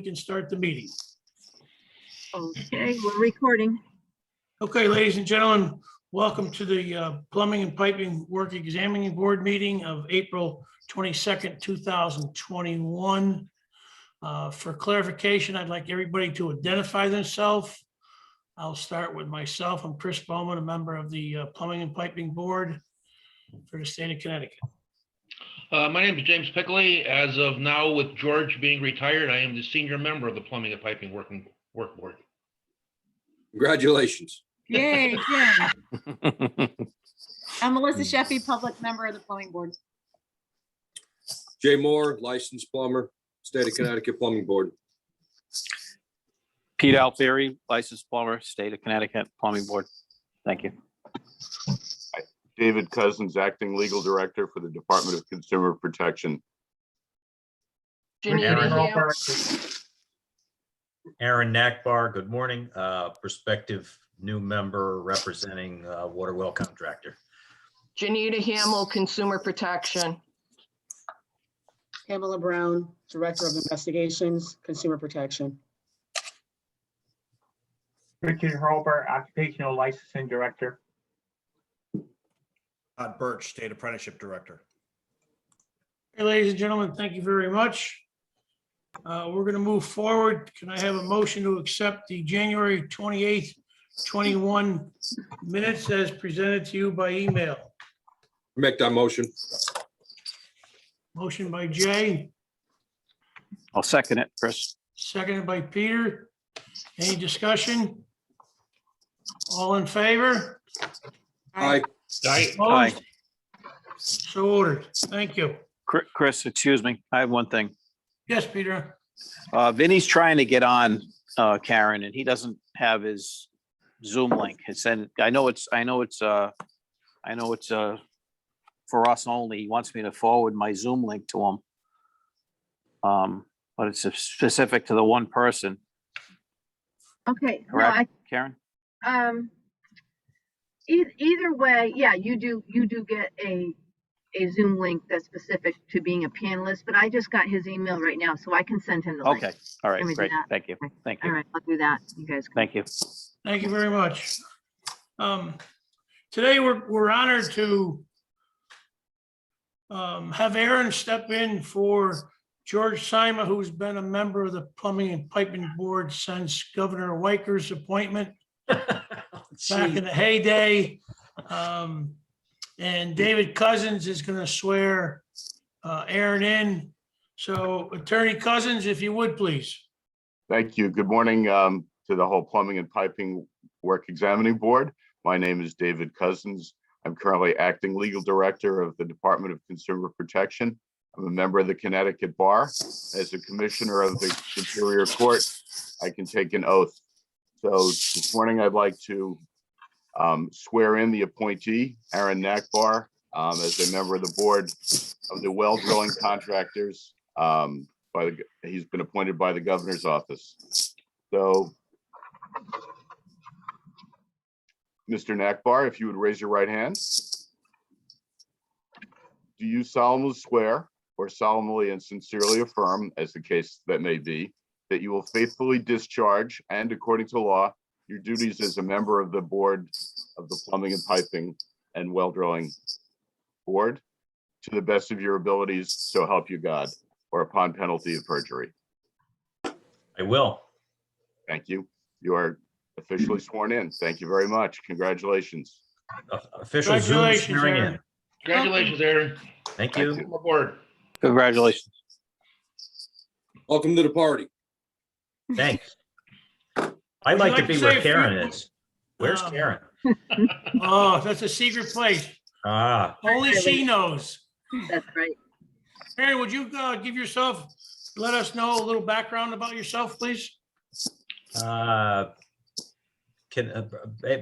we can start the meeting. Okay, we're recording. Okay, ladies and gentlemen, welcome to the Plumbing and Piping Work Examining Board meeting of April 22nd, 2021. For clarification, I'd like everybody to identify themselves. I'll start with myself. I'm Chris Bowman, a member of the Plumbing and Piping Board for the state of Connecticut. My name is James Pickley. As of now, with George being retired, I am the senior member of the Plumbing and Piping Work Board. Congratulations. Yay, Jim. I'm Melissa Sheffy, public member of the Plumbing Board. Jay Moore, licensed plumber, State of Connecticut Plumbing Board. Pete Alfieri, licensed plumber, State of Connecticut Plumbing Board. Thank you. David Cousins, acting legal director for the Department of Consumer Protection. Aaron Nakbar, good morning. Prospective new member representing water well contractor. Janita Hamill, Consumer Protection. Pamela Brown, Director of Investigations, Consumer Protection. Richard Hurlbert, Occupational Licensing Director. Todd Birch, State Apprenticeship Director. Hey, ladies and gentlemen, thank you very much. We're going to move forward. Can I have a motion to accept the January 28th, 21 minutes as presented to you by email? Make that motion. Motion by Jay, I'll second it, Chris. seconded by Peter. Any discussion? All in favor? Aye. Aye. Opposed? So ordered. Thank you. Chris, excuse me. I have one thing. Yes, Peter. Vinny's trying to get on, Karen, and he doesn't have his Zoom link. He said, I know it's for us only. He wants me to forward my Zoom link to him. But it's specific to the one person. Okay, no, Correct, Karen? either way, yeah, you do get a Zoom link that's specific to being a panelist, but I just got his email right now, so I can send him the link. Okay, all right, Let me do great. that. Thank you. Thank All you. right, I'll do that. You guys. Thank you. Thank you very much. Today, we're honored to have Aaron step in for George Sima, who's been a member of the Plumbing and Piping Board since Governor Weiker's appointment back in the heyday. And David Cousins is going to swear Aaron in. So Attorney Cousins, if you would, please. Thank you. Good morning to the whole Plumbing and Piping Work Examining Board. My name is David Cousins. I'm currently acting legal director of the Department of Consumer Protection. I'm a member of the Connecticut Bar. As a commissioner of the Superior Court, I can take an oath. So this morning, I'd like to swear in the appointee, Aaron Nakbar, as a member of the board of the well drilling contractors. He's been appointed by the governor's office. So, Mr. Nakbar, if you would raise your right hand. Do you solemnly swear or solemnly and sincerely affirm, as the case that may be, that you will faithfully discharge and according to law your duties as a member of the board of the Plumbing and Piping and Well Drilling Board to the best of your abilities, so help you God, or upon penalty of perjury? I will. Thank you. You are officially sworn in. Thank you very much. Congratulations. Official Zoom Congratulations, swearing in. Aaron. Congratulations, Aaron. Thank you. Welcome aboard. Congratulations. Welcome to the party. Thanks. Would I'd you like like to be to where say a few- Karen is. Where's Um, Karen? Oh, that's a secret place. Ah, Only she knows. That's right. Aaron, would you let us know a little background about yourself, please?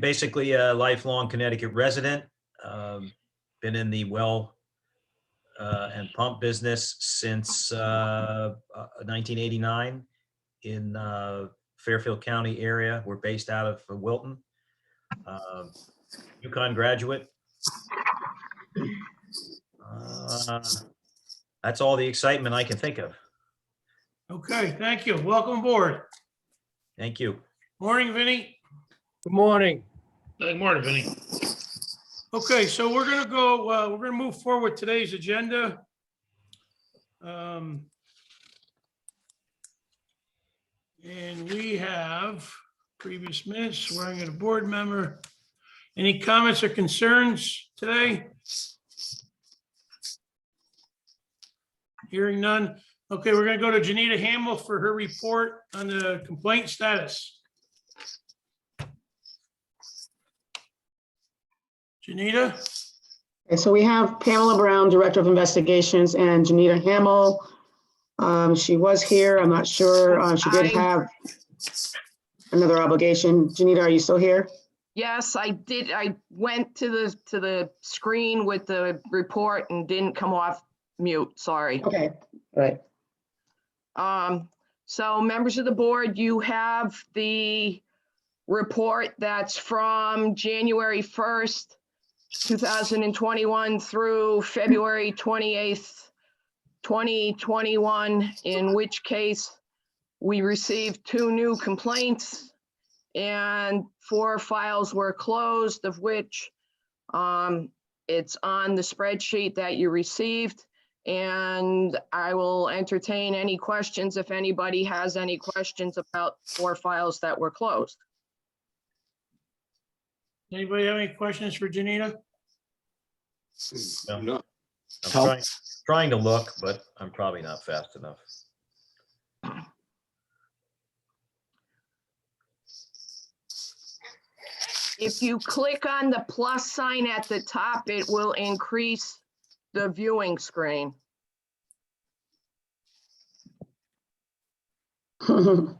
basically a lifelong Connecticut resident. Been in the well and pump business since 1989 in Fairfield County area. We're based out of Wilton. UConn graduate. That's all the excitement I can think of. Okay, thank you. Welcome aboard. Thank you. Morning, Vinny. Good morning. Good morning, Vinny. Okay, so we're gonna go, we're gonna move forward with today's agenda. And we have previous minutes, swearing in a board member. Any comments or concerns today? Hearing none. Okay, we're gonna go to Janita Hamill for her report on the complaint status. Janita? Okay, so we have Pamela Brown, Director of Investigations, and Janita Hamill. She was here. I'm not sure. She did have another obligation. Janita, are you still here? Yes, I did. I went to the screen with the report and didn't come off mute. Sorry. Okay, all right. So members of the board, you have the report that's from January 1st, 2021 through February 28th, 2021, in which case we received 2 new complaints and 4 files were closed, of which it's on the spreadsheet that you received. And I will entertain any questions if anybody has any questions about 4 files that were closed. Anybody have any questions for Janita? No. I'm trying to look, but I'm probably not fast enough. If you click on the plus sign at the top, it will increase the viewing screen. I'm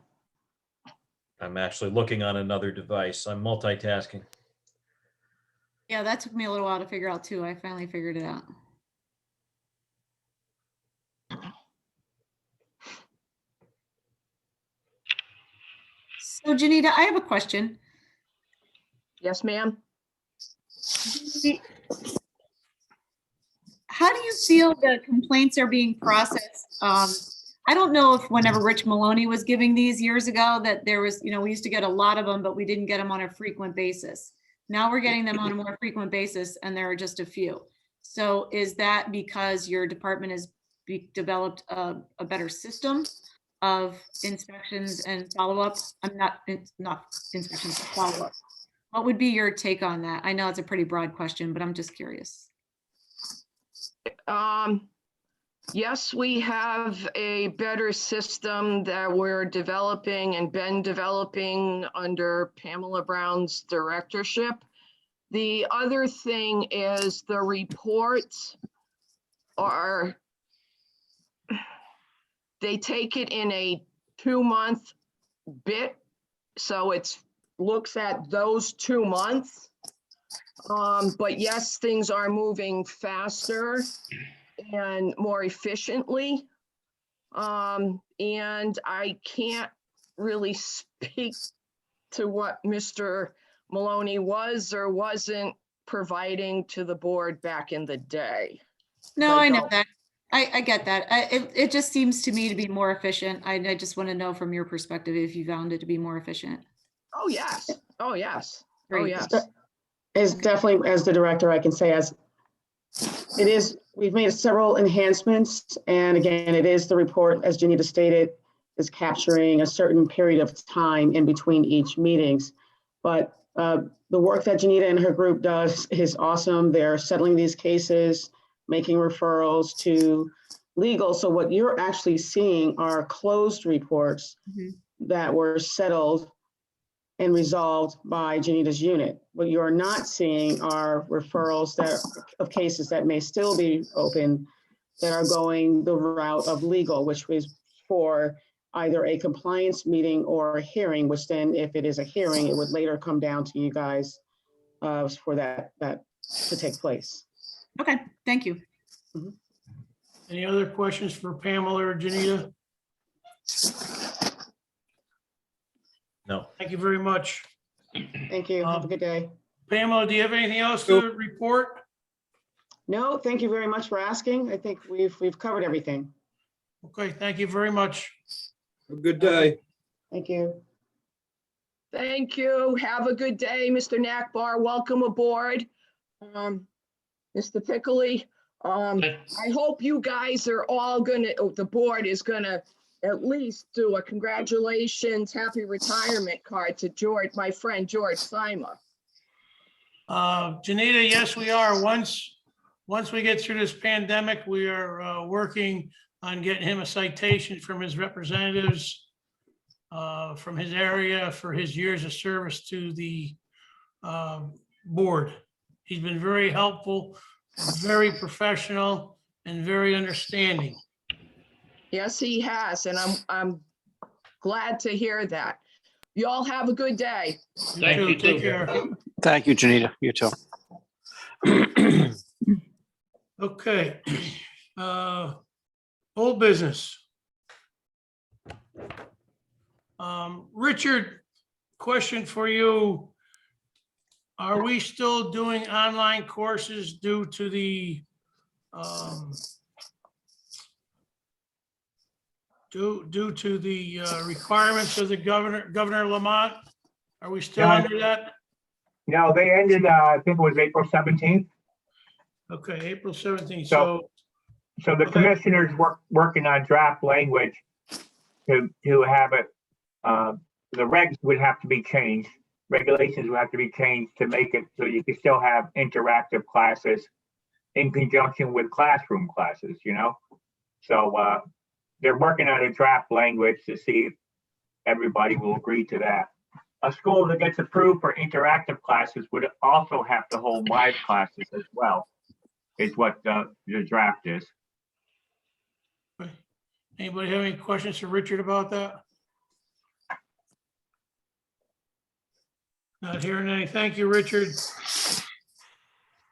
actually looking on another device. I'm multitasking. Yeah, that took me a little while to figure out too. I finally figured it out. So Janita, I have a question. Yes, ma'am. How do you feel the complaints are being processed? I don't know if whenever Rich Maloney was giving these years ago that there was, we used to get a lot of them, but we didn't get them on a frequent basis. Now we're getting them on a more frequent basis and there are just a few. So is that because your department has developed a better system of inspections and follow-up? I'm not inspections, follow-up. What would be your take on that? I know it's a pretty broad question, but I'm just curious. Yes, we have a better system that we're developing and been developing under Pamela Brown's directorship. The other thing is the reports they take it in a 2-month bit. So it looks at those 2 months. But yes, things are moving faster and more efficiently. And I can't really speak to what Mr. Maloney was or wasn't providing to the board back in the day. No, I know that. I get that. It just seems to me to be more efficient. I just want to know from your perspective if you found it to be more efficient. Oh, yes. Oh, yes. Oh, Great. yes. Is definitely, as the director, I can say as it is, we've made several enhancements. And again, it is the report, as Janita stated, is capturing a certain period of time in between each meetings. But the work that Janita and her group does is awesome. They're settling these cases, making referrals to legal. So what you're actually seeing are closed reports that were settled and resolved by Janita's unit. What you're not seeing are referrals of cases that may still be open that are going the route of legal, which was for either a compliance meeting or a hearing, which then if it is a hearing, it would later come down to you guys for that to take place. Okay, thank you. Any other questions for Pamela or Janita? No. Thank you very much. Thank you. Have a good day. Pamela, do you have anything else to report? No, thank you very much for asking. I think we've covered everything. Okay, thank you very much. Have a good day. Thank you. Thank you. Have a good day, Mr. Nakbar. Welcome aboard. Mr. Pickley, I hope you guys are all gonna, the board is gonna at least do a congratulations, happy retirement card to George, my friend George Sima. Janita, yes, we are. Once we get through this pandemic, we are working on getting him a citation from his representatives from his area for his years of service to the board. He's been very helpful, very professional, and very understanding. Yes, he has, and I'm glad to hear that. You all have a good day. Thank you, Take too. care. Thank you, Janita. You too. Okay. Old business. Richard, question for you. Are we still doing online courses due to the due to the requirements of the Governor Lamont? Are we still under that? No, they ended, I think it was April 17th. Okay, April 17th. So the okay. commissioners working on draft language to have it, the regs would have to be changed. Regulations would have to be changed to make it so you can still have interactive classes in conjunction with classroom classes, you know? So they're working on a draft language to see if everybody will agree to that. A school that gets approved for interactive classes would also have to hold live classes as well, is what the draft is. Anybody have any questions for Richard about that? Not hearing any. Thank you, Richard.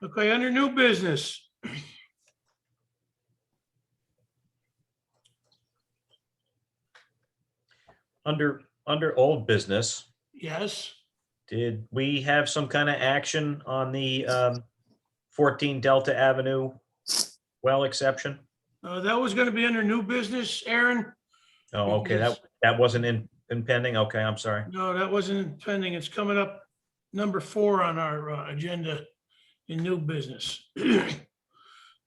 Okay, under new business. Under old business, Yes. did we have some kind of action on the 14 Delta Avenue well exception? That was going to be under new business, Aaron. Oh, okay, Because- that wasn't in pending. Okay, I'm sorry. No, that wasn't pending. It's coming up number 4 on our agenda in new business.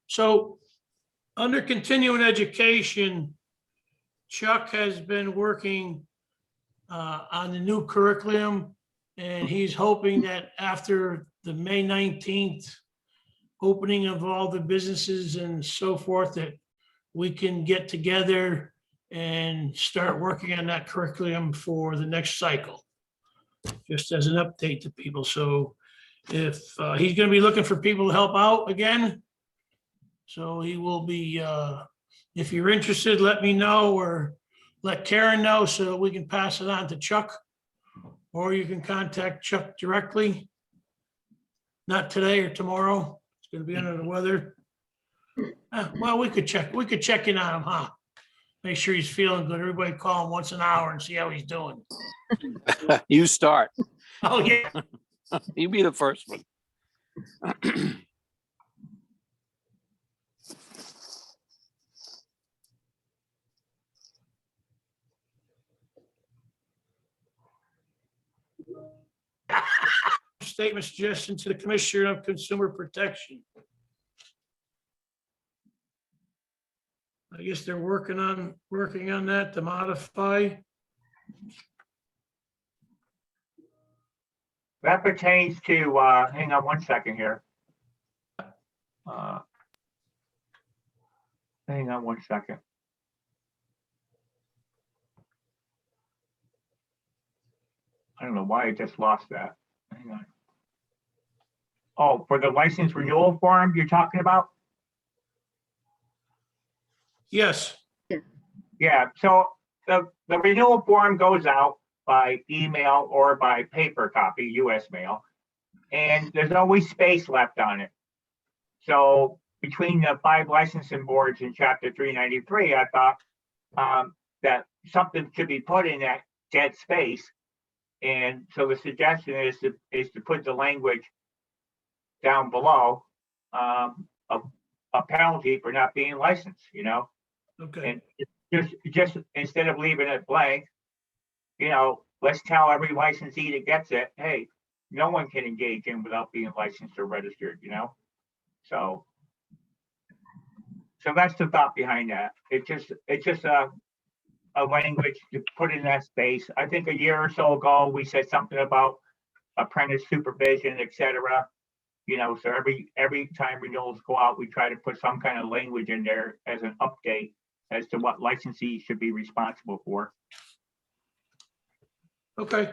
So under continuing education, Chuck has been working on the new curriculum, and he's hoping that after the May 19th opening of all the businesses and so forth, that we can get together and start working on that curriculum for the next cycle, just as an update to people. So if he's going to be looking for people to help out again, so he will be, if you're interested, let me know or let Karen know so we can pass it on to Chuck, or you can contact Chuck directly. Not today or tomorrow. It's going to be under the weather. Well, we could check in on him, huh? Make sure he's feeling good. Everybody call him once an hour and see how he's doing. You start. Oh, yeah. You be the first one. Statement suggestion to the Commissioner of Consumer Protection. I guess they're working on that to modify. That pertains to, hang on one second here. Hang on one second. I don't know why I just lost that. Hang on. Oh, for the license renewal form you're talking about? Yes. Yeah, so the renewal form goes out by email or by paper copy, US mail, and there's always space left on it. So between the 5 licensing boards in Chapter 393, I thought that something should be put in that dead space. And so the suggestion is to put the language down below, a penalty for not being licensed, you know? Okay. And just instead of leaving it blank, let's tell every licensee that gets it, hey, no one can engage in without being licensed or registered, So that's the thought behind that. It's just a language to put in that space. I think a year or so ago, we said something about apprentice supervision, et cetera. So every time renewals go out, we try to put some kind of language in there as an update as to what licensees should be responsible for. Okay,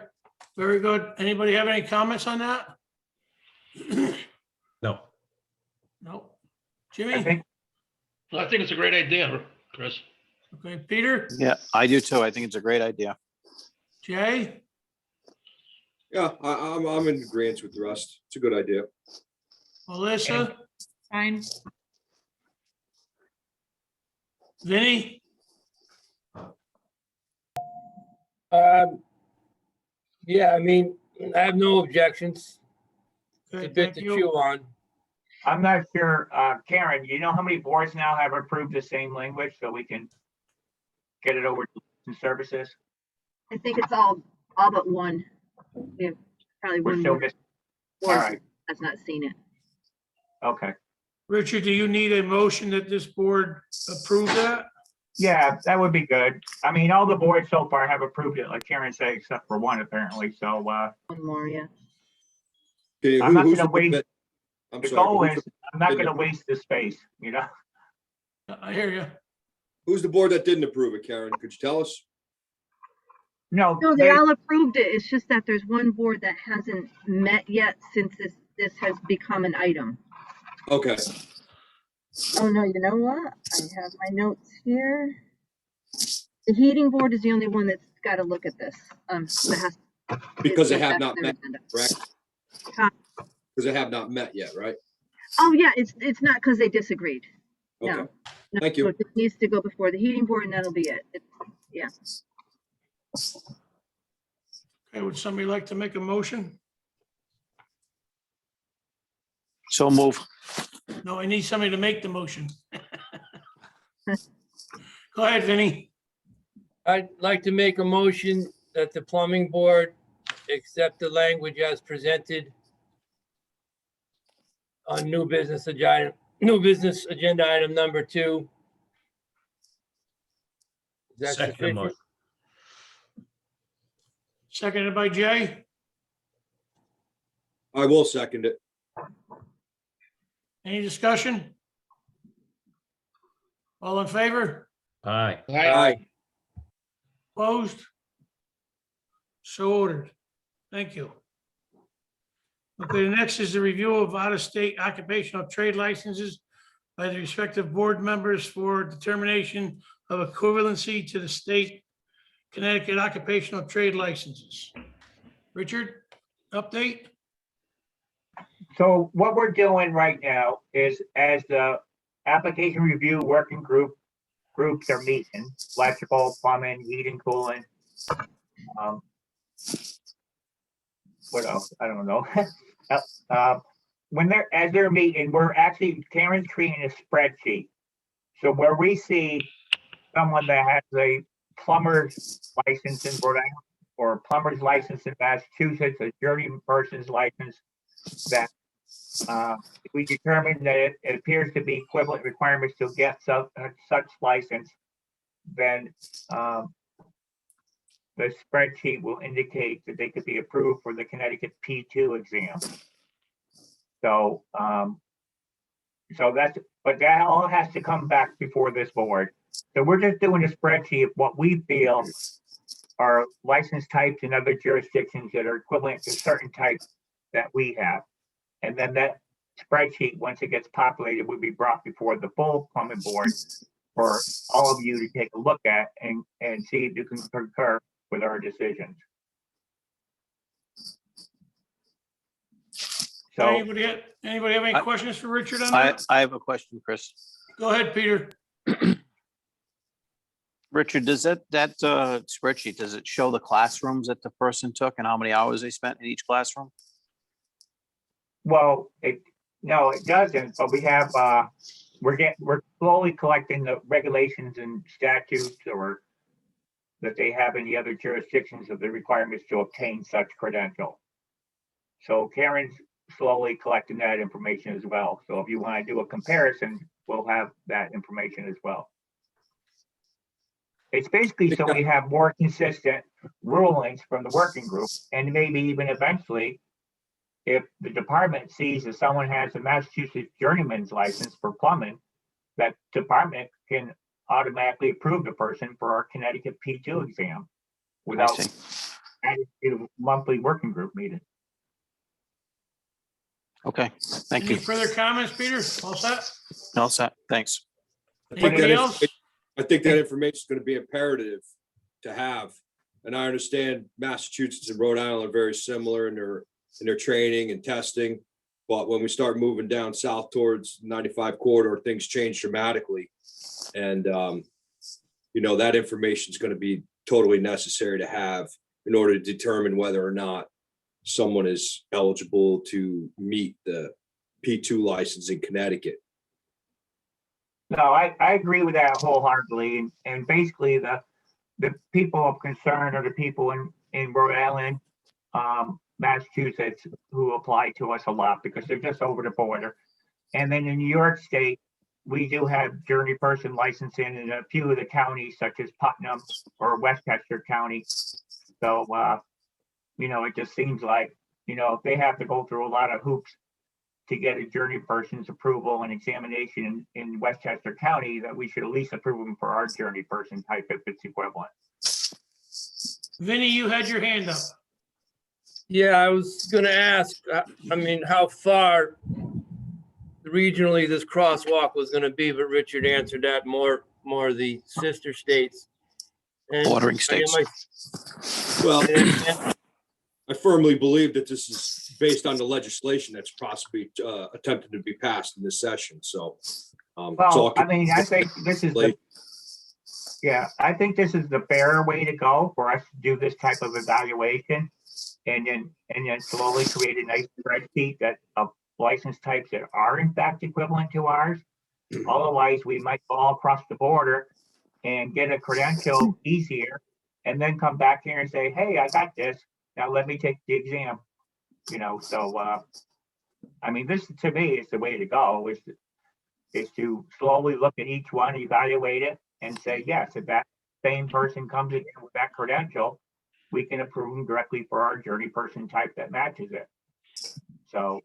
very good. Anybody have any comments on that? No. No. I Jimmy? think I think it's a great idea, Chris. Okay, Peter? Yeah, I do too. I think it's a great idea. Jay? Yeah, I'm in agreement with the rest. It's a good idea. Melissa? Fine. Vinny? Yeah, I mean, I have no objections. It's a Okay, bit thank to you. chew on. I'm not sure, Karen, you know how many boards now have approved the same language so we can get it over to services? I think it's all but one. We have probably We're one still more missing. All board right, has not seen it. okay. Richard, do you need a motion that this board approve that? Yeah, that would be good. I mean, all the boards so far have approved it, like Karen said, except for one apparently. So One more, yeah. Okay, I'm not who's gonna the wait. board that- I'm The sorry, goal but who's is, I'm not didn't gonna approve? waste the space, I hear you. Who's the board that didn't approve it, Karen? Could you tell us? No, No, they all approved it. It's just that there's one board that hasn't met yet since this has become an item. Okay, Oh, no, you know what? I have my notes here. The heating board is the only one that's got to look at this. That has. because they it's- have that's not their met, agenda. correct? Huh? Because they have not met yet, right? Oh, yeah, it's not because they disagreed. No. Okay, No, Thank you. so it needs to go before the heating board and that'll be it. Yeah. Okay, would somebody like to make a motion? So move. No, I need somebody to make the motion. Go ahead, Vinny. I'd like to make a motion that the plumbing board accept the language as presented on new business agenda item number 2. Is that Second sufficient? motion. Seconded by Jay. I will second it. Any discussion? All in favor? Aye. Aye. Opposed? So ordered. Thank you. Okay, the next is the review of out-of-state occupational trade licenses by the respective board members for determination of equivalency to the state Connecticut occupational trade licenses. Richard, update? So what we're doing right now is, as the application review working groups are meeting, electrical, plumbing, heating, cooling. What else? I don't know. As they're meeting, Karen's creating a spreadsheet. So where we see someone that has a plumber's license in Rhode Island or a plumber's license in Massachusetts, a journeyman person's license, that if we determine that it appears to be equivalent requirements to get such license, then the spreadsheet will indicate that they could be approved for the Connecticut P2 exam. So, but that all has to come back before this board. So we're just doing a spreadsheet of what we feel are license types in other jurisdictions that are equivalent to certain types that we have. And then that spreadsheet, once it gets populated, will be brought before the full plumbing board for all of you to take a look at and see if you can concur with our decisions. So Anybody have any questions for Richard on that? I have a question, Chris. Go ahead, Peter. Richard, does that spreadsheet, does it show the classrooms that the person took and how many hours they spent in each classroom? well, no, it doesn't, but we have we're slowly collecting the regulations and statutes or that they have in the other jurisdictions of the requirements to obtain such credential. So Karen's slowly collecting that information as well. So if you want to do a comparison, we'll have that information as well. It's basically so we have more consistent rulings from the working group, and maybe even eventually, if the department sees that someone has a Massachusetts journeyman's license for plumbing, that department can automatically approve the person for our Connecticut P2 exam without adding to the monthly working group meeting. Okay, thank Any you. further comments, Peter? All set? All set, thanks. Anybody else? I think that information is going to be imperative to have. And I understand Massachusetts and Rhode Island are very similar in their training and testing. But when we start moving down south towards 95 corridor, things change dramatically. And, that information is going to be totally necessary to have in order to determine whether or not someone is eligible to meet the P2 license in Connecticut. No, I agree with that wholeheartedly. And basically the people of concern are the people in Rhode Island, Massachusetts, who apply to us a lot because they're just over the border. And then in New York State, we do have journey person licensing in a few of the counties such as Putnam or Westchester County. So, it just seems like, if they have to go through a lot of hoops to get a journey person's approval and examination in Westchester County, that we should at least approve them for our journey person type if it's equivalent. Vinny, you had your hand up. Yeah, I was gonna ask, how far regionally this crosswalk was gonna be, but Richard answered that more the sister states. And Bordering states. Well, I firmly believe that this is based on the legislation that's possibly attempted to be passed in this session. So, I think this is I think this is the fairer way to go for us to do this type of evaluation, and then slowly create a nice spreadsheet that of license types that are in fact equivalent to ours. Otherwise, we might go all across the border and get a credential easier, and then come back here and say, "Hey, I got this. Now let me take the exam." This to me is the way to go. Is to slowly look at each one, evaluate it, and say, yes, if that same person comes in with that credential, we can approve them directly for our journey person type that matches it. So,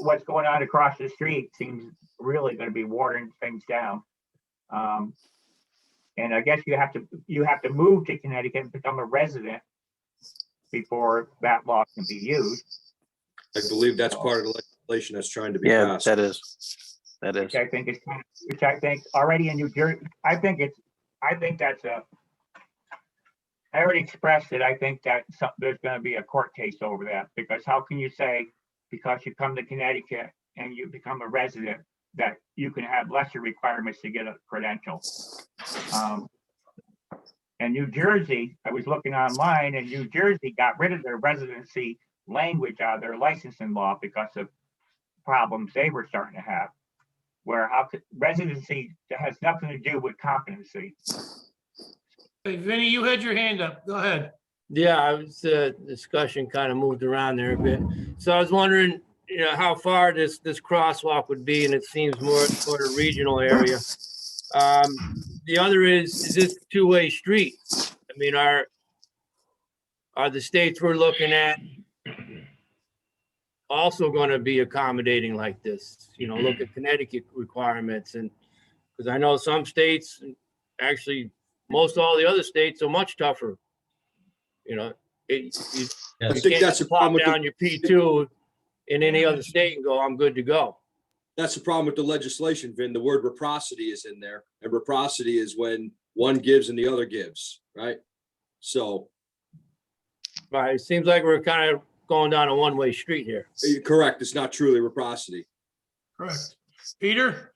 what's going on across the street seems really going to be watering things down. And I guess you have to move to Connecticut and become a resident before that law can be used. I believe that's part of the legislation that's trying to be Yeah, passed. that is. Which I think already in New Jersey, I already expressed it. I think that there's going to be a court case over that, because how can you say, because you come to Connecticut and you become a resident, that you can have lesser requirements to get a credential? And New Jersey, I was looking online, and New Jersey got rid of their residency language out of their licensing law because of problems they were starting to have, where residency has nothing to do with competency. Hey, Vinny, you had your hand up. Go ahead. Yeah, I was, discussion kind of moved around there a bit. So I was wondering, how far this crosswalk would be, and it seems more sort of regional area. The other is this a two-way street? Are the states we're looking at also going to be accommodating like this? Look at Connecticut requirements, and because I know some states, actually most all the other states, are much tougher. You think that's a problem with down your P2 in any other state and go, I'm good to go. That's the problem with the legislation, Vin. The word reciprocity is in there, and reciprocity is when one gives and the other gives, right? So. Right. It seems like we're kind of going down a one-way street here. Correct. It's not truly reciprocity. Correct. Peter?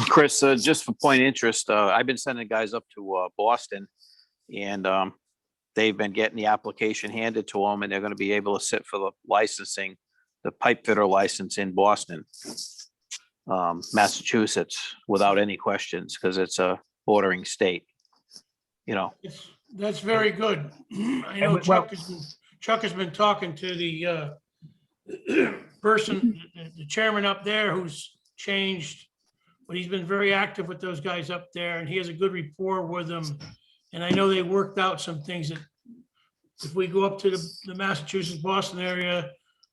Chris, just for point of interest, I've been sending guys up to Boston, and they've been getting the application handed to them, and they're going to be able to sit for the licensing, the pipe fitter license in Boston. Massachusetts without any questions, because it's a bordering state. You know, That's very good. I know Chuck has been talking to the person, the chairman up there who's changed, but he's been very active with those guys up there and he has a good rapport with them. And I know they worked out some things that if we go up to the Massachusetts, Boston area,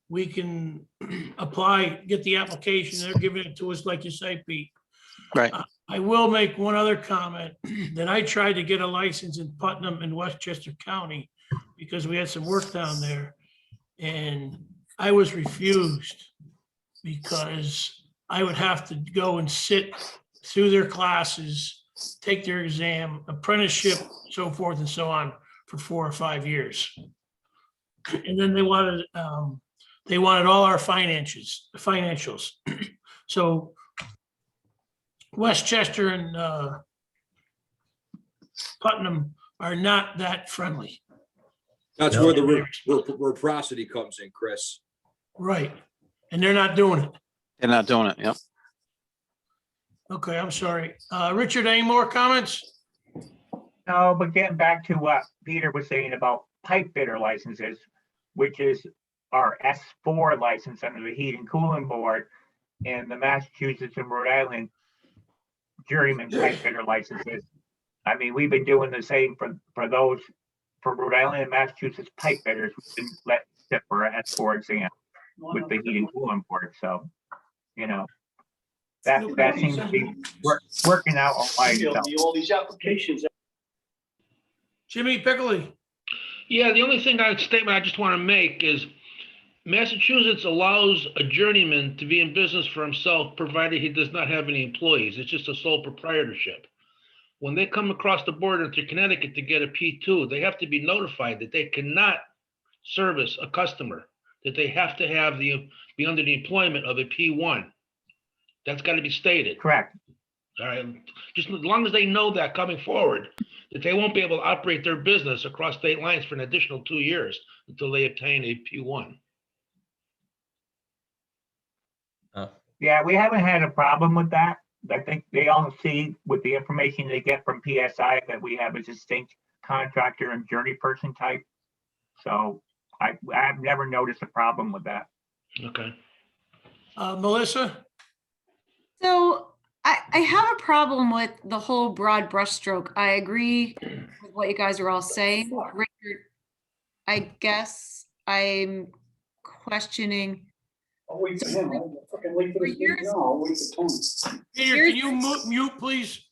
we can apply, get the application. They're giving it to us, like you say, Pete. right. I will make one other comment that I tried to get a license in Putnam and Westchester County because we had some work down there. And I was refused because I would have to go and sit through their classes, take their exam, apprenticeship, so forth and so on for 4 or 5 years. And then they wanted all our financials. So Westchester and Putnam are not that friendly. That's where the reciprocity comes in, Chris. Right. And they're not doing it. They're not doing it. Yep. Okay, I'm sorry. Richard, any more comments? No, but getting back to what Peter was saying about pipe fitter licenses, which is our S4 license under the Heat and Cooling Board, and the Massachusetts and Rhode Island journeyman pipe fitter licenses. I mean, we've been doing the same for those, for Rhode Island and Massachusetts pipe fitters. We've been let sit for an S4 exam with the Heat and Cooling Board. So, you know, that seems to be working out all right. All these applications. Jimmy Pickley. Yeah, the only statement I just want to make is Massachusetts allows a journeyman to be in business for himself, provided he does not have any employees. It's just a sole proprietorship. When they come across the border to Connecticut to get a P2, they have to be notified that they cannot service a customer, that they have to have be under the employment of a P1. That's got to be stated. Correct. All right. Just as long as they know that coming forward, that they won't be able to operate their business across state lines for an additional 2 years until they obtain a P1. Yeah, we haven't had a problem with that. I think they all see with the information they get from PSI that we have a distinct contractor and journey person type. So I've never noticed a problem with that. Okay. Melissa? So I have a problem with the whole broad brushstroke. I agree with what you guys are all saying. Richard, I guess I'm questioning. I'll wait for him. I'll fucking wait for this meeting. I'll wait for Tony. Peter, can you mute, please?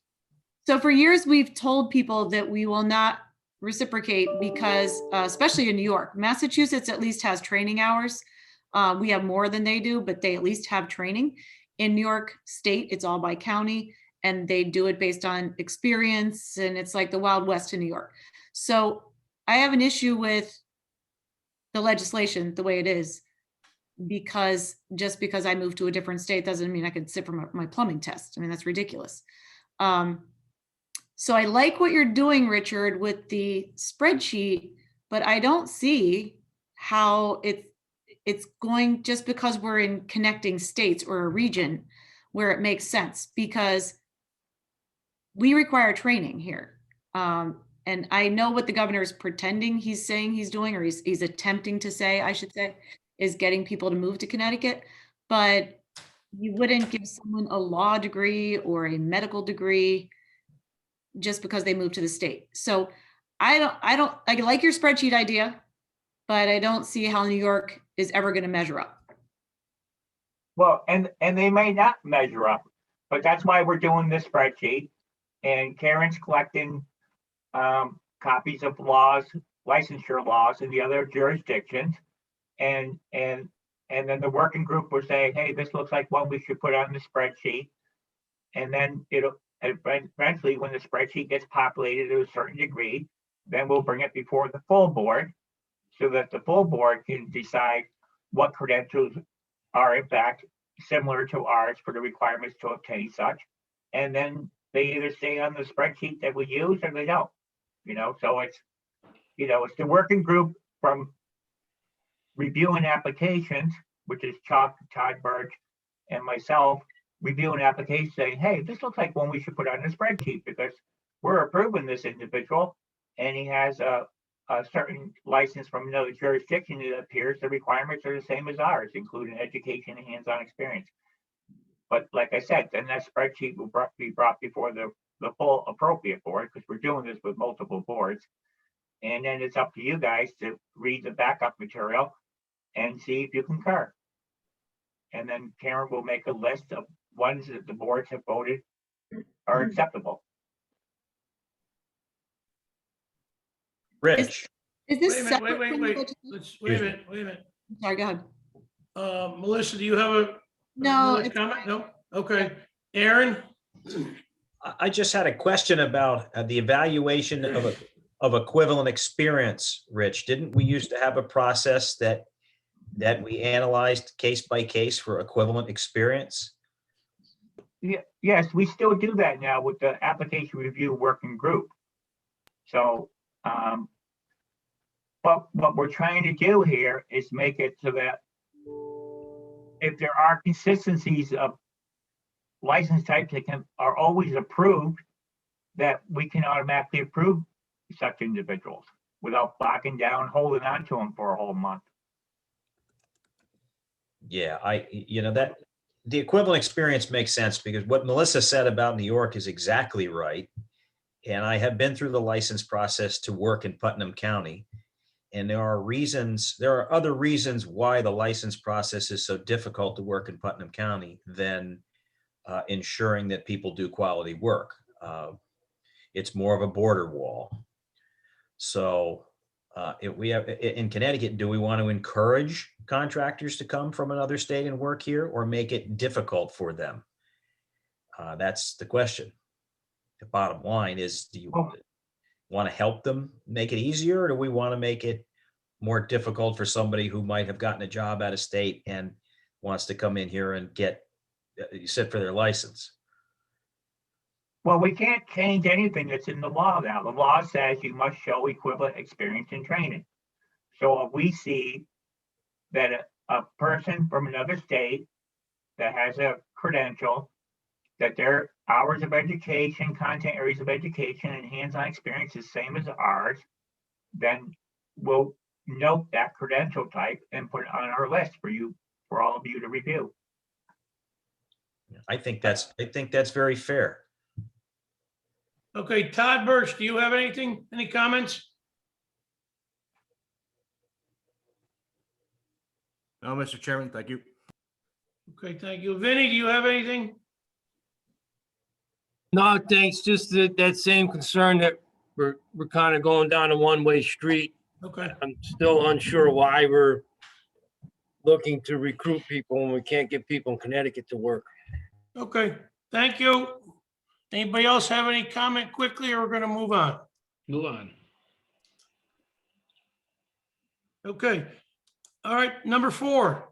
So for years, we've told people that we will not reciprocate because, especially in New York, Massachusetts at least has training hours. We have more than they do, but they at least have training. In New York State, it's all by county and they do it based on experience. And it's like the Wild West in New York. So I have an issue with the legislation the way it is, because just because I moved to a different state doesn't mean I can sit for my plumbing test. I mean, that's ridiculous. So I like what you're doing, Richard, with the spreadsheet, but I don't see how it's going just because we're in connecting states or a region where it makes sense, because we require training here. And I know what the governor is pretending he's saying he's doing, or he's attempting to say, I should say, is getting people to move to Connecticut, but you wouldn't give someone a law degree or a medical degree just because they moved to the state. So I like your spreadsheet idea, but I don't see how New York is ever going to measure up. Well, and they may not measure up, but that's why we're doing this spreadsheet. And Karen's collecting copies of laws, licensure laws in the other jurisdictions. And then the working group will say, hey, this looks like one we should put on the spreadsheet. And then it'll eventually, when the spreadsheet gets populated to a certain degree, then we'll bring it before the full board so that the full board can decide what credentials are in fact similar to ours for the requirements to obtain such. And then they either stay on the spreadsheet that we use or they don't, so it's the working group from reviewing applications, which is Chuck, Todd Birch, and myself, review an application saying, hey, this looks like one we should put on the spreadsheet because we're approving this individual and he has a certain license from another jurisdiction. It appears the requirements are the same as ours, including education and hands-on experience. But like I said, then that spreadsheet will be brought before the full appropriate board because we're doing this with multiple boards. And then it's up to you guys to read the backup material and see if you concur. And then Karen will make a list of ones that the boards have voted are acceptable. Rich, Is this Wait a minute, separate wait, from wait, the wait. vegetation? Wait a minute, wait a minute. Sorry, go ahead. Melissa, do you have a? No, another it's comment? fine. No? Okay. Aaron? I just had a question about the evaluation of equivalent experience, Rich. Didn't we used to have a process that we analyzed case by case for equivalent experience? Yeah, yes, we still do that now with the application review working group. So, but what we're trying to do here is make it so that if there are consistencies of license types that are always approved, that we can automatically approve such individuals without locking down, holding on to them for a whole month. Yeah, that the equivalent experience makes sense because what Melissa said about New York is exactly right. And I have been through the license process to work in Putnam County. And there are other reasons why the license process is so difficult to work in Putnam County than ensuring that people do quality work. It's more of a border wall. So if we have in Connecticut, do we want to encourage contractors to come from another state and work here or make it difficult for them? That's the question. The bottom line is, do you want to help them make it easier, or do we want to make it more difficult for somebody who might have gotten a job out of state and wants to come in here and sit for their license? Well, we can't change anything that's in the law now. The law says you must show equivalent experience and training. So if we see that a person from another state that has a credential, that their hours of education, content areas of education, and hands-on experience is the same as ours, then we'll note that credential type and put it on our list for all of you to review. I think that's very fair. Okay, Todd Birch, do you have anything? Any comments? No, Mr. Chairman, thank you. Okay, thank you. Vinny, do you have anything? No, thanks. Just that same concern that we're kind of going down a one-way street. Okay, I'm still unsure why we're looking to recruit people when we can't get people in Connecticut to work. okay, thank you. Anybody else have any comment quickly, or we're gonna move on? Move on. Okay, all right, number 4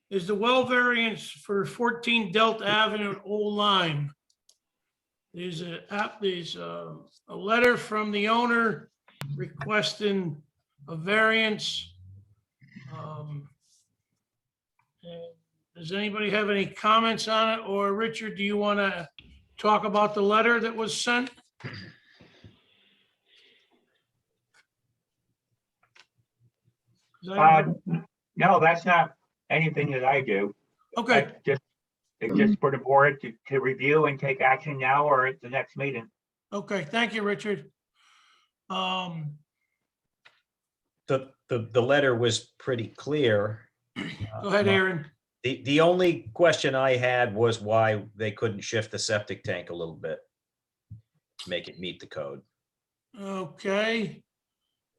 is the well variance for 14 Delta Avenue at Old Lyme. There's a letter from the owner requesting a variance. And does anybody have any comments on it? Or Richard, do you want to talk about the letter that was sent? No, that's not anything that I do. Okay, It's just for the board to review and take action now or at the next meeting. okay, thank you, Richard. The letter was pretty clear. Go ahead, Aaron. The only question I had was why they couldn't shift the septic tank a little bit, make it meet the code. Okay.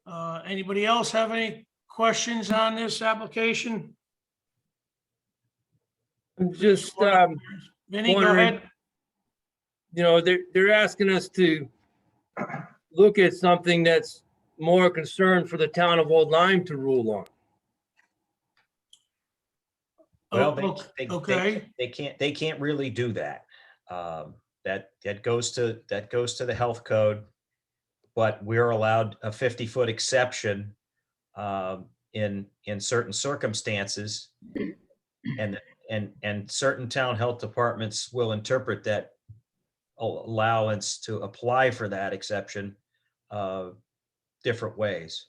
Anybody else have any questions on this application? I'm just Vinny, go wondering, ahead. you know, they're asking us to look at something that's more concern for the town of Old Lyme to rule on. Well, Okay, they can't really do that. That goes to the health code, but we're allowed a 50-foot exception in certain circumstances, and And certain town health departments will interpret that allowance to apply for that exception different ways.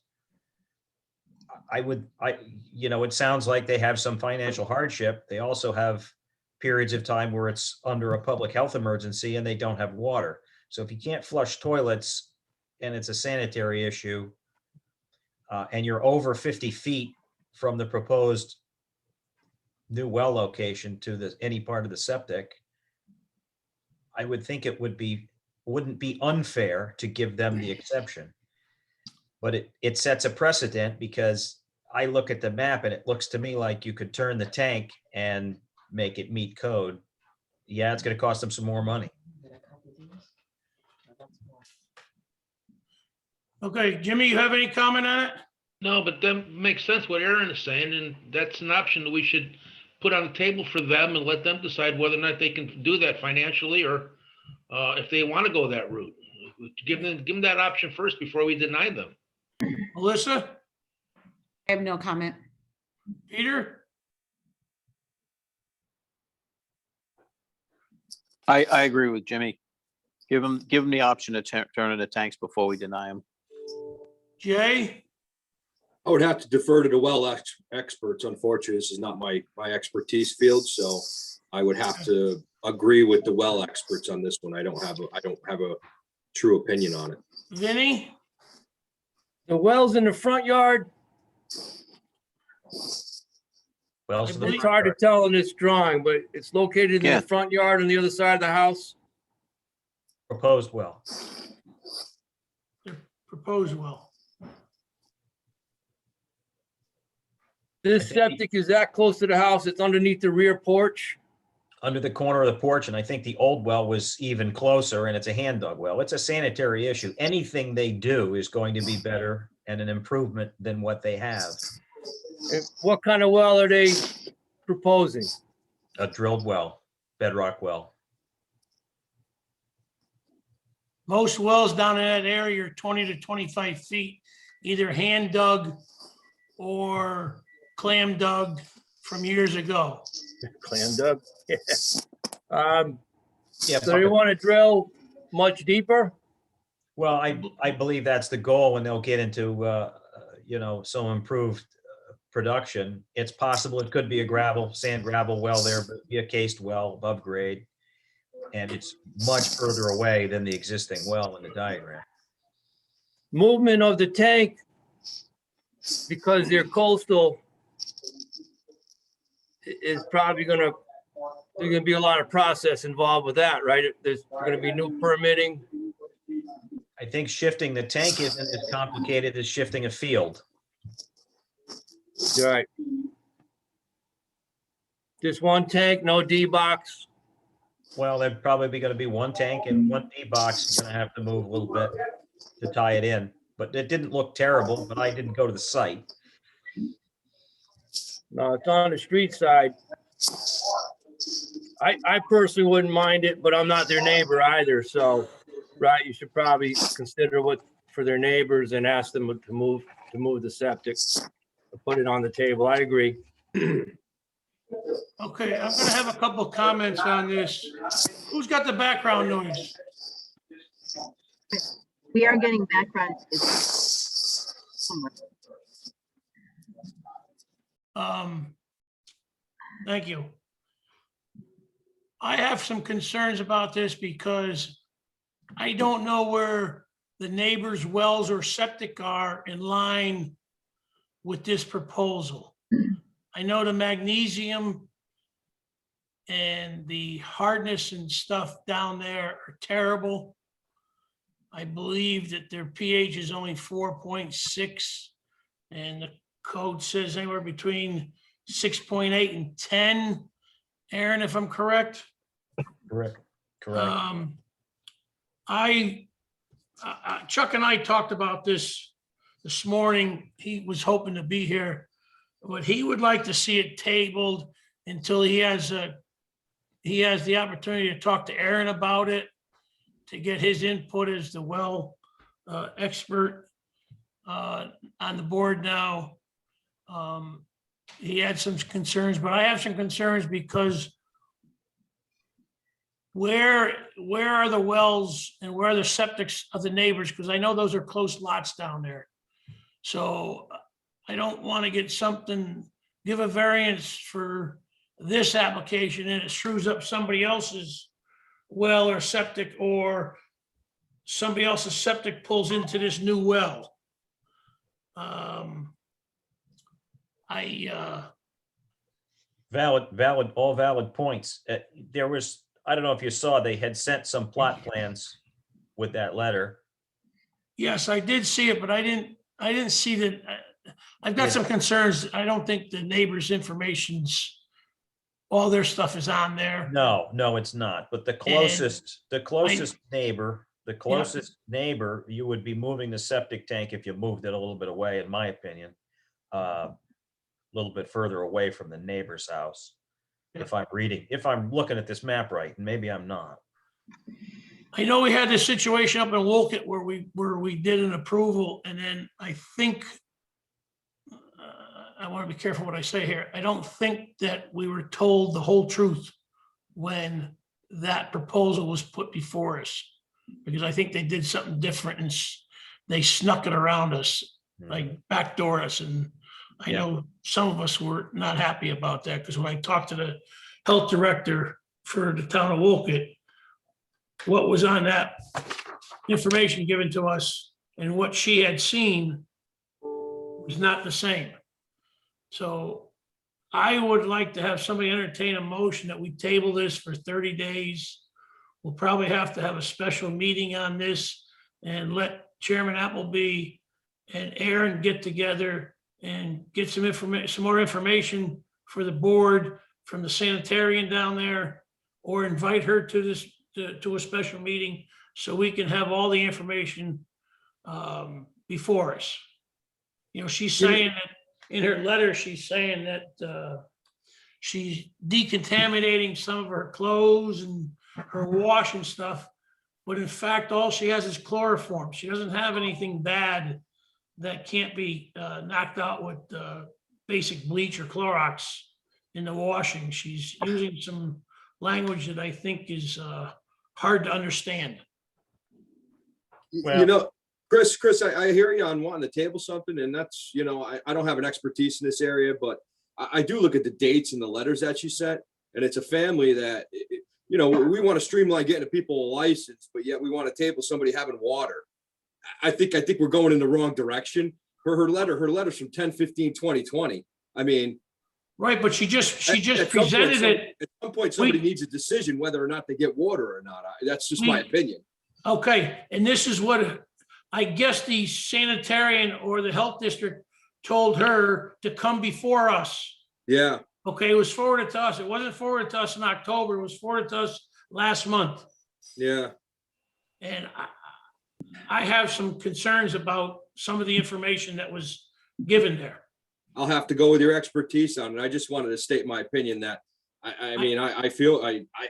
It sounds like they have some financial hardship. They also have periods of time where it's under a public health emergency and they don't have water. So if you can't flush toilets and it's a sanitary issue, and you're over 50 feet from the proposed new well location to any part of the septic, I would think it wouldn't be unfair to give them the exception. But it sets a precedent, because I look at the map and it looks to me like you could turn the tank and make it meet code. Yeah, it's going to cost them some more money. Okay, Jimmy, you have any comment on it? No, but that makes sense what Aaron is saying, and that's an option that we should put on the table for them and let them decide whether or not they can do that financially, or if they want to go that route. Give them that option first before we deny them. Melissa, I have no comment. Peter? I agree with Jimmy. Give them the option to turn into tanks before we deny them. Jay? I would have to defer to the well experts. Unfortunately, this is not my expertise field, so I would have to agree with the well experts on this one. I don't have a true opinion on it. Vinny? The wells in the front yard, Well, it's hard to tell in this drawing, but it's located in Yeah. the front yard on the other side of the house. proposed well. Proposed well. This septic is that close to the house. It's underneath the rear porch. Under the corner of the porch, and I think the old well was even closer, and it's a hand dug well. It's a sanitary issue. Anything they do is going to be better and an improvement than what they have. And what kind of well are they proposing? A drilled well, bedrock well. Most wells down in that area are 20 to 25 feet, either hand dug or clam dug from years ago. Clam dug. Yeah, So you want to drill much deeper? well, I believe that's the goal when they'll get into, some improved production. It's possible it could be a sand gravel well there, but be a cased well above grade. And it's much further away than the existing well in the diagram. Movement of the tank, because they're coastal, is probably there's gonna be a lot of process involved with that, right? There's gonna be new permitting. I think shifting the tank isn't as complicated as shifting a field. Right. Just one tank, no D box. Well, there'd probably be gonna be one tank and one D box. You're gonna have to move a little bit to tie it in, but it didn't look terrible, but I didn't go to the site. No, it's on the street side. I personally wouldn't mind it, but I'm not their neighbor either, so, right, you should probably consider what for their neighbors and ask them to move the septic. Put it on the table. I agree. Okay, I'm gonna have a couple of comments on this. Who's got the background noise? We are getting background. Somewhere. Thank you. I have some concerns about this because I don't know where the neighbors' wells or septic are in line with this proposal. I know the magnesium and the hardness and stuff down there are terrible. I believe that their pH is only 4.6 and the code says anywhere between 6.8 and 10. Aaron, if I'm correct? Correct. Chuck and I talked about this morning. He was hoping to be here, but he would like to see it tabled until he has the opportunity to talk to Aaron about it, to get his input as the well expert on the board now. he had some concerns, but I have some concerns because where are the wells and where are the septics of the neighbors? Because I know those are close lots down there. So I don't want to get something, give a variance for this application and it screws up somebody else's well or septic, or somebody else's septic pulls into this new well. All valid points. There was, I don't know if you saw, they had sent some plot plans with that letter. Yes, I did see it, but I didn't see that. I've got some concerns. I don't think the neighbors' information's, all their stuff is on there. No, it's not. But the closest neighbor, you would be moving the septic tank if you moved it a little bit away, in my opinion. A little bit further away from the neighbor's house. If I'm looking at this map right, and maybe I'm not. I know we had this situation up in Wolcott where we did an approval, and then I think, I want to be careful what I say here. I don't think that we were told the whole truth when that proposal was put before us, because I think they did something different and they snuck it around us, like backdoor us. And I know some of us were not happy about that, because when I talked to the health director for the town of Wolcott, what was on that information given to us and what she had seen was not the same. So I would like to have somebody entertain a motion that we table this for 30 days. We'll probably have to have a special meeting on this and let Chairman Appleby and Aaron get together and get some information, some more information for the board from the sanitarian down there, or invite her to this, to a special meeting so we can have all the information before us. You know, she's saying that in her letter, she's saying that she's decontaminating some of her clothes and her wash and stuff. But in fact, all she has is chloroform. She doesn't have anything bad that can't be knocked out with basic bleach or Clorox in the washing. She's using some language that I think is hard to understand. You know, Chris, I hear you on wanting to table something, and that's, you know, I don't have an expertise in this area, but I do look at the dates and the letters that she sent, and it's a family that, you know, we want to streamline getting people a license, but yet we want to table somebody having water. I think we're going in the wrong direction. Her letter's from 10/15/2020. I mean, right, but she just presented it. At some point, somebody needs a decision whether or not they get water or not. That's just my opinion. Okay, and this is what I guess the sanitarian or the health district told her to come before us. Yeah. Okay, it was forwarded to us. It wasn't forwarded to us in October. It was forwarded to us last month. Yeah. And I have some concerns about some of the information that was given there. I'll have to go with your expertise on it. I just wanted to state my opinion that I mean, I feel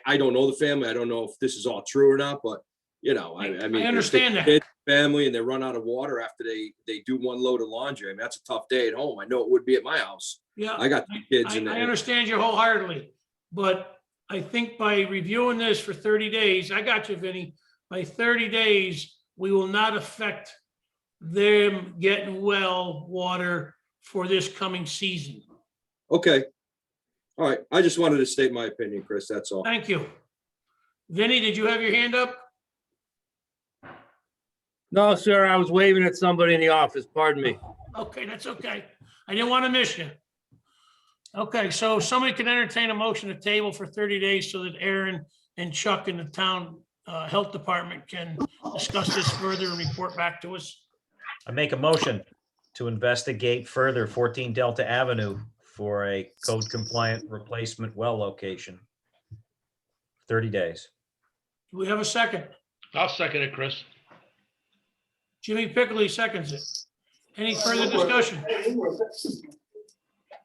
I don't know the family. I don't know if this is all true or not, but you know, I mean, I understand that. kids, family, and they run out of water after they do one load of laundry. I mean, that's a tough day at home. I know it would be at my house. Yeah, I got kids in there. I understand you wholeheartedly, but I think by reviewing this for 30 days, I got you, Vinny. By 30 days, we will not affect them getting well water for this coming season. Okay. All right. I just wanted to state my opinion, Chris. That's all. Thank you. Vinny, did you have your hand up? No, sir, I was waving at somebody in the office. Pardon me. Okay, that's okay. I didn't want to miss you. Okay, so somebody can entertain a motion to table for 30 days so that Aaron and Chuck in the town health department can discuss this further and report back to us. I make a motion to investigate further 14 Delta Avenue for a code compliant replacement well location. 30 days. Do we have a second? I'll second it, Chris. Jimmy Pickley seconds it. Any further discussion?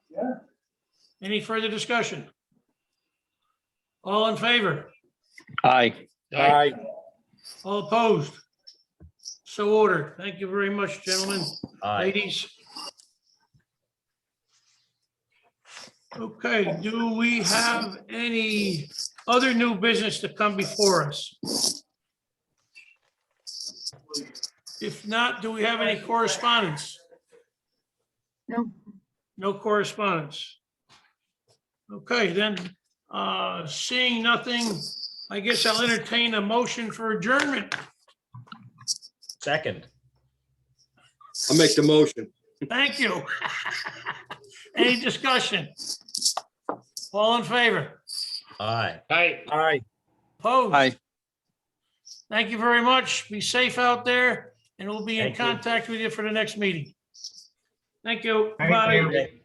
Yeah. Any further discussion? All in favor? Aye. Aye. All opposed? So ordered. Thank you very much, gentlemen, Aye. ladies. Okay, do we have any other new business to come before us? If not, do we have any correspondence? No, No correspondence. Okay, then, seeing nothing, I guess I'll entertain a motion for adjournment. Second. I'll make the motion. Thank you. Any discussion? All in favor? Aye. Hi. All right. Opposed? Aye. Thank you very much. Be safe out there, and we'll be in Thank you. contact with you for the next meeting. Thank you. Thank Bye. you. Okay.